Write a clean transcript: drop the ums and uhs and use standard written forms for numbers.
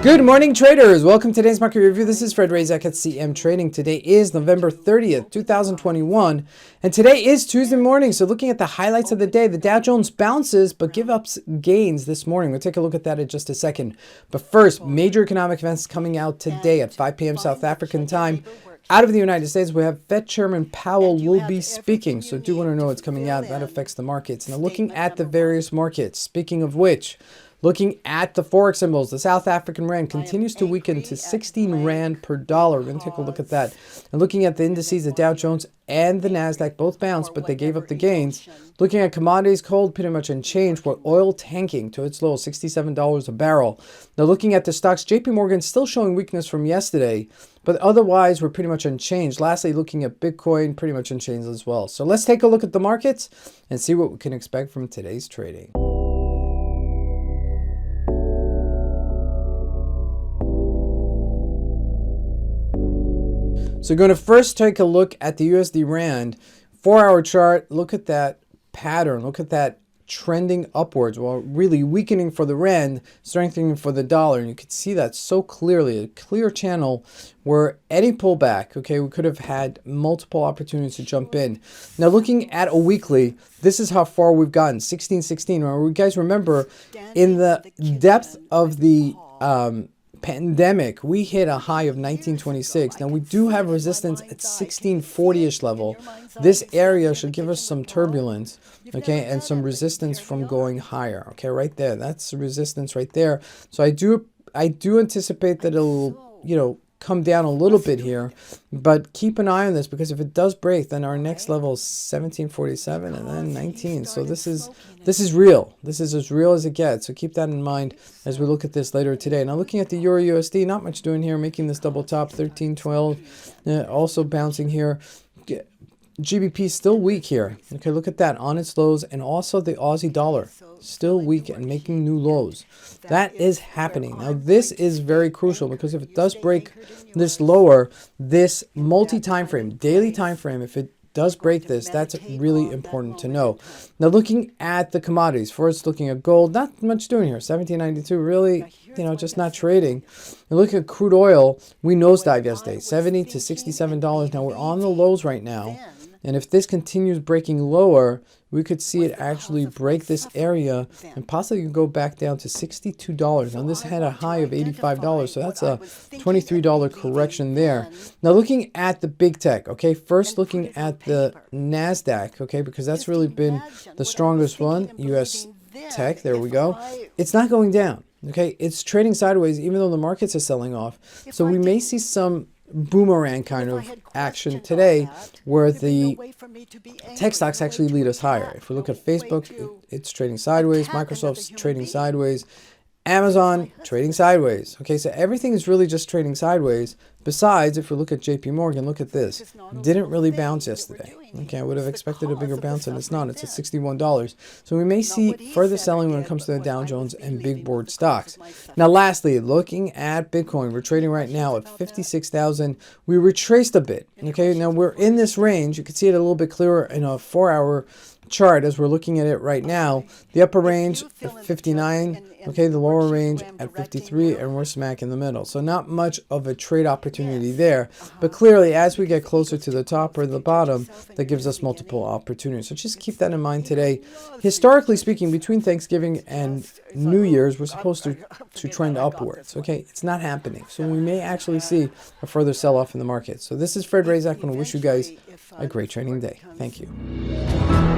Good morning, traders. Welcome to today's market review. This is Fred Razak at CMTrading. Today is November 30th, 2021, and today is Tuesday morning. So looking at the highlights of the day, the Dow Jones bounces but give up gains this morning. We'll take a look at that in just a second. But first, major economic events coming out today at 5 p.m. South African time. Out of the United States, we have Fed Chairman Powell will be speaking. So do want to know what's coming out. That affects the markets. Now looking at the various markets, speaking of which, looking at the Forex symbols, the South African Rand continues to weaken to 16 Rand per dollar. We're going to take a look at that. And looking at the indices, the Dow Jones and the NASDAQ both bounced, but they gave up the gains. Looking at commodities, cold pretty much unchanged, with oil tanking to its low, $67 a barrel. Now looking at the stocks, JP Morgan still showing weakness from yesterday, but otherwise we're pretty much unchanged. Lastly, looking at Bitcoin, pretty much unchanged as well. So let's take a look at the markets and see what we can expect from today's trading. So we're going to first take a look at the USD Rand 4-hour chart. Look at that pattern. Look at that trending upwards. Well, really weakening for the Rand, strengthening for the dollar. And you can see that so clearly, a clear channel where any pullback, okay, we could have had multiple opportunities to jump in. Now looking at a weekly, this is how far we've gotten, 1616. You guys remember in the depth of the pandemic, we hit a high of 1926. Now we do have resistance at 1640-ish level. This area should give us some turbulence, okay, and some resistance from going higher. Okay, right there, that's the resistance right there. So I do anticipate that it'll come down a little bit here, but keep an eye on this, because if it does break, then our next level is 1747 and then 19. So this is real. This is as real as it gets. So keep that in mind as we look at this later today. Now looking at the Euro USD, not much doing here, making this double top, 1312, also bouncing here. GBP still weak here. Okay, look at that on its lows, and also the Aussie Dollar still weak and making new lows. That is happening. Now this is very crucial, because if it does break this lower, this multi-time frame, daily time frame, if it does break this, that's really important to know. Now looking at the commodities, first looking at gold, not much doing here, 1792, really, just not trading. And look at crude oil, we nosedived yesterday, $70 to $67. Now we're on the lows right now. And if this continues breaking lower, we could see it actually break this area and possibly go back down to $62. Now this had a high of $85, so that's a $23 correction there. Now looking at the big tech, okay, first looking at the NASDAQ, okay, because that's really been the strongest one, US tech, there we go. It's not going down, okay, it's trading sideways even though the markets are selling off. So we may see some boomerang kind of action today where the tech stocks actually lead us higher. If we look at Facebook, it's trading sideways, Microsoft's trading sideways, Amazon trading sideways. Okay, so everything is really just trading sideways. Besides, if we look at JP Morgan, look at this. Didn't really bounce yesterday. Okay, I would have expected a bigger bounce, and it's not. It's at $61. So we may see further selling when it comes to the Dow Jones and big board stocks. Now, lastly, looking at Bitcoin, we're trading right now at 56,000. We retraced a bit. Okay, now we're in this range. You can see it a little bit clearer in a 4-hour chart as we're looking at it right now. The upper range at 59, okay, the lower range at 53, and we're smack in the middle. So not much of a trade opportunity there, but clearly as we get closer to the top or the bottom, that gives us multiple opportunities. So just keep that in mind today. Historically speaking, between Thanksgiving and New Year's, we're supposed to trend upwards. Okay, it's not happening. So we may actually see a further sell-off in the market. So this is Fred Razak. I want to wish you guys a great trading day. Thank you.